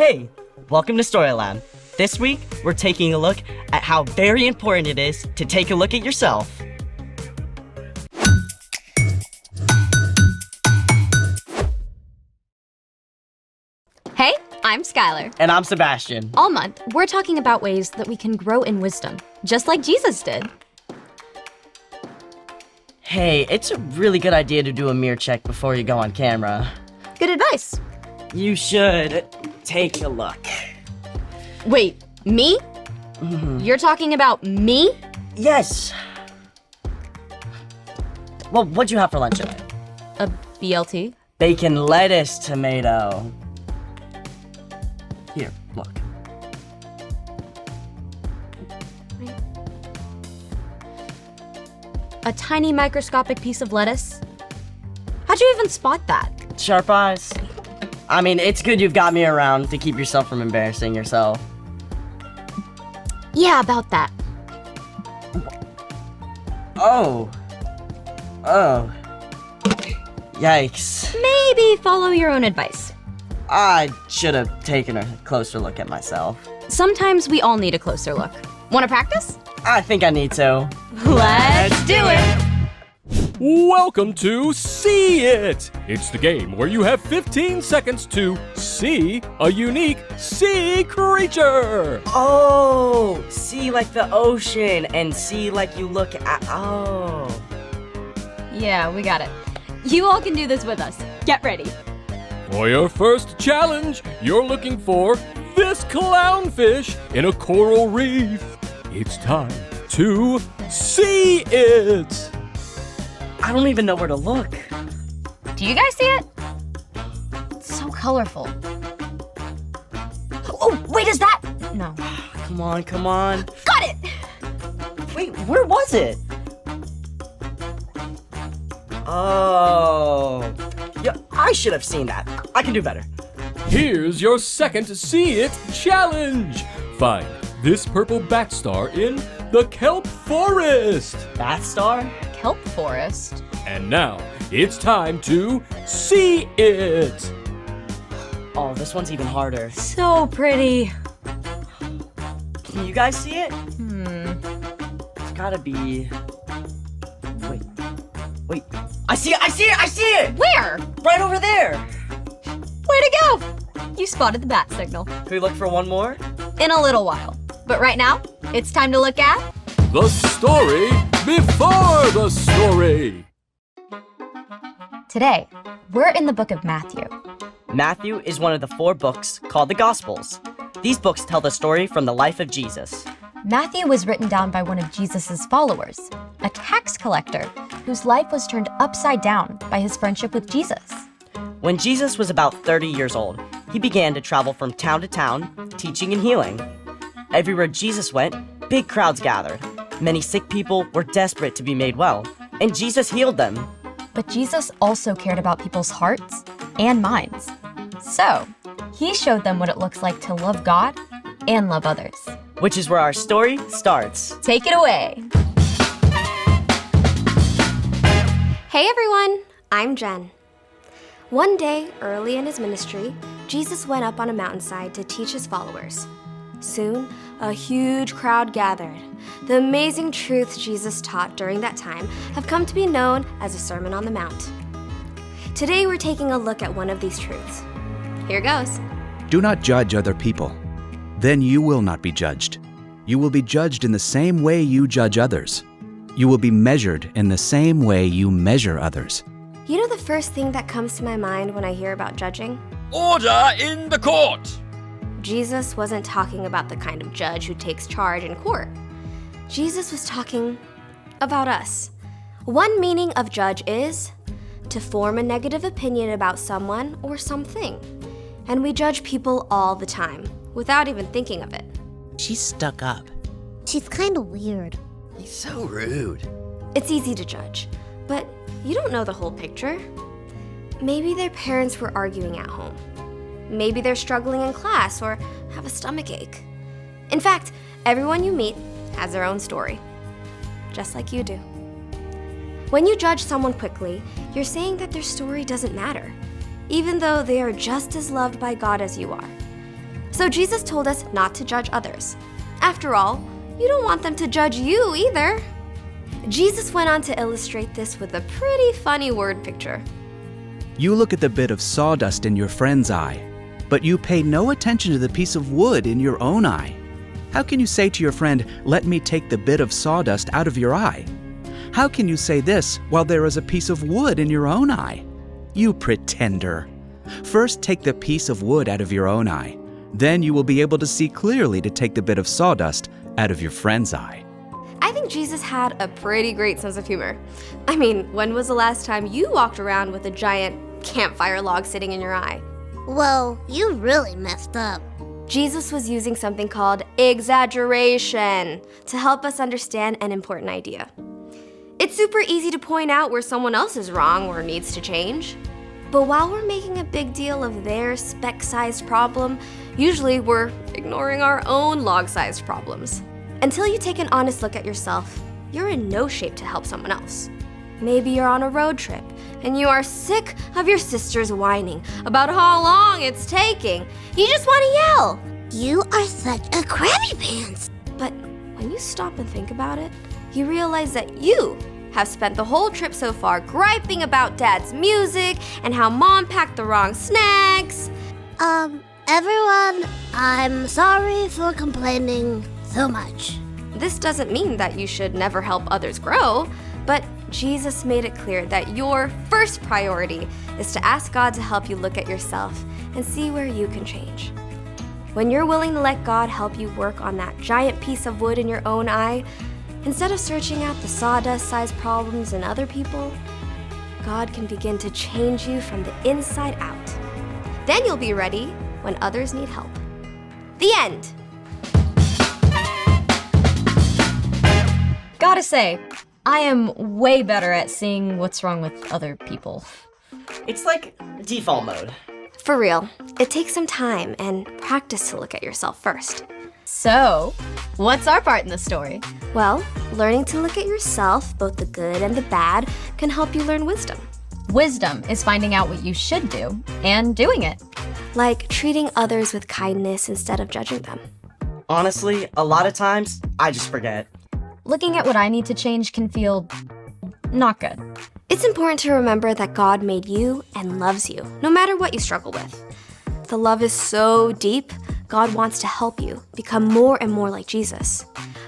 Hey, welcome to Storylab. This week, we're taking a look at how very important it is to take a look at yourself. Hey, I'm Skylar. And I'm Sebastian. All month, we're talking about ways that we can grow in wisdom, just like Jesus did. Hey, it's a really good idea to do a mirror check before you go on camera. Good advice. You should take a look. Wait, me? You're talking about me? Yes. Well, what'd you have for lunch today? A BLT? Bacon, lettuce, tomato. Here, look. A tiny microscopic piece of lettuce? How'd you even spot that? Sharp eyes. I mean, it's good you've got me around to keep yourself from embarrassing yourself. Yeah, about that. Oh. Yikes. Maybe follow your own advice. I should have taken a closer look at myself. Sometimes we all need a closer look. Want to practice? I think I need to. Let's do it! Welcome to See It! It's the game where you have 15 seconds to see a unique sea creature! Oh, see like the ocean and see like you look at, oh. Yeah, we got it. You all can do this with us. Get ready. For your first challenge, you're looking for this clownfish in a coral reef. It's time to see it! I don't even know where to look. Do you guys see it? It's so colorful. Oh, wait, is that? No. Come on. Got it! Wait, where was it? Oh. Yeah, I should have seen that. I can do better. Here's your second See It challenge! Find this purple bat star in the kelp forest! Bat star? Kelp forest? And now, it's time to see it! Oh, this one's even harder. So pretty. Can you guys see it? It's gotta be... Wait. I see it! Where? Right over there! Way to go! You spotted the bat signal. Can we look for one more? In a little while. But right now, it's time to look at... The story before the story! Today, we're in the book of Matthew. Matthew is one of the 4 books called the Gospels. These books tell the story from the life of Jesus. Matthew was written down by one of Jesus' followers, a tax collector whose life was turned upside down by his friendship with Jesus. When Jesus was about 30 years old, he began to travel from town to town, teaching and healing. Everywhere Jesus went, big crowds gathered. Many sick people were desperate to be made well, and Jesus healed them. But Jesus also cared about people's hearts and minds. So, he showed them what it looks like to love God and love others. Which is where our story starts. Take it away. Hey everyone, I'm Jen. One day, early in his ministry, Jesus went up on a mountainside to teach his followers. Soon, a huge crowd gathered. The amazing truths Jesus taught during that time have come to be known as the Sermon on the Mount. Today, we're taking a look at one of these truths. Here goes. Do not judge other people. Then you will not be judged. You will be judged in the same way you judge others. You will be measured in the same way you measure others. You know the first thing that comes to my mind when I hear about judging? Order in the court! Jesus wasn't talking about the kind of judge who takes charge in court. Jesus was talking about us. One meaning of judge is to form a negative opinion about someone or something. And we judge people all the time, without even thinking of it. She's stuck up. She's kind of weird. He's so rude. It's easy to judge, but you don't know the whole picture. Maybe their parents were arguing at home. Maybe they're struggling in class or have a stomachache. In fact, everyone you meet has their own story, just like you do. When you judge someone quickly, you're saying that their story doesn't matter, even though they are just as loved by God as you are. So Jesus told us not to judge others. After all, you don't want them to judge you either. Jesus went on to illustrate this with a pretty funny word picture. You look at the bit of sawdust in your friend's eye, but you pay no attention to the piece of wood in your own eye. How can you say to your friend, "Let me take the bit of sawdust out of your eye"? How can you say this while there is a piece of wood in your own eye? You pretender. First take the piece of wood out of your own eye. Then you will be able to see clearly to take the bit of sawdust out of your friend's eye. I think Jesus had a pretty great sense of humor. I mean, when was the last time you walked around with a giant campfire log sitting in your eye? Well, you really messed up. Jesus was using something called exaggeration to help us understand an important idea. It's super easy to point out where someone else is wrong or needs to change. But while we're making a big deal of their speck-sized problem, usually we're ignoring our own log-sized problems. Until you take an honest look at yourself, you're in no shape to help someone else. Maybe you're on a road trip and you are sick of your sisters whining about how long it's taking. You just want to yell. You are such a crabby pants. But when you stop and think about it, you realize that you have spent the whole trip so far griping about Dad's music and how Mom packed the wrong snacks. Everyone, I'm sorry for complaining so much. This doesn't mean that you should never help others grow, but Jesus made it clear that your first priority is to ask God to help you look at yourself and see where you can change. When you're willing to let God help you work on that giant piece of wood in your own eye, instead of searching out the sawdust-sized problems in other people, God can begin to change you from the inside out. Then you'll be ready when others need help. The end. Gotta say, I am way better at seeing what's wrong with other people. It's like default mode. For real, it takes some time and practice to look at yourself first. So, what's our part in the story? Well, learning to look at yourself, both the good and the bad, can help you learn wisdom. Wisdom is finding out what you should do and doing it. Like treating others with kindness instead of judging them. Honestly, a lot of times, I just forget. Looking at what I need to change can feel not good. It's important to remember that God made you and loves you, no matter what you struggle with. The love is so deep, God wants to help you become more and more like Jesus.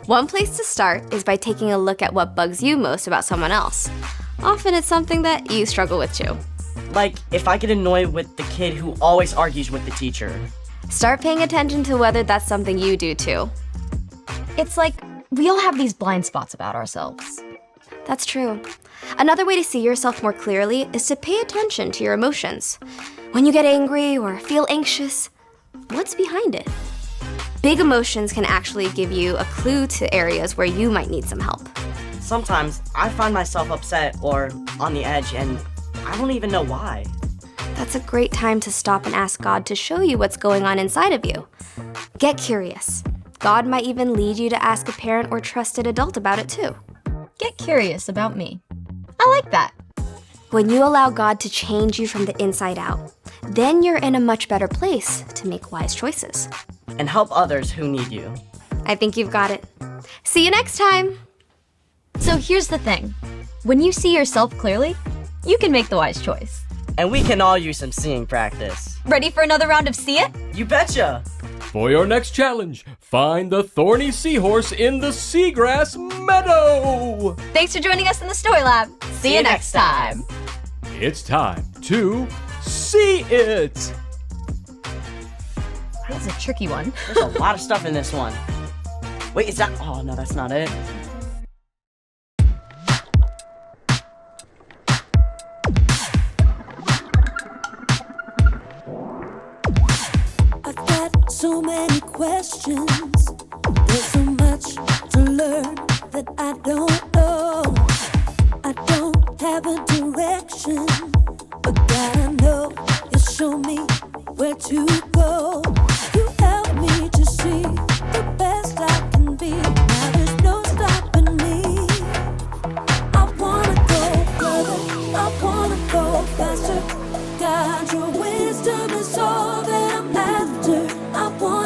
One place to start is by taking a look at what bugs you most about someone else. Often it's something that you struggle with too. Like, if I get annoyed with the kid who always argues with the teacher. Start paying attention to whether that's something you do too. It's like we all have these blind spots about ourselves. That's true. Another way to see yourself more clearly is to pay attention to your emotions. When you get angry or feel anxious, what's behind it? Big emotions can actually give you a clue to areas where you might need some help. Sometimes I find myself upset or on the edge and I don't even know why. That's a great time to stop and ask God to show you what's going on inside of you. Get curious. God might even lead you to ask a parent or trusted adult about it too. Get curious about me. I like that. When you allow God to change you from the inside out, then you're in a much better place to make wise choices. And help others who need you. I think you've got it. See you next time. So here's the thing. When you see yourself clearly, you can make the wise choice. And we can all use some seeing practice. Ready for another round of See It? You betcha! For your next challenge, find the thorny seahorse in the seagrass meadow. Thanks for joining us in the Story Lab. See you next time. It's time to see it. That was a tricky one. There's a lot of stuff in this one. Wait, is that... Oh, no, that's not it. I've got so many questions. There's so much to learn that I don't know. I don't have a direction, but God, I know you show me where to go. You help me to see the best I can be. Now there's no stopping me. I wanna go further, I wanna go faster. God, your wisdom is all that I'm after. I want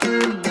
Bye.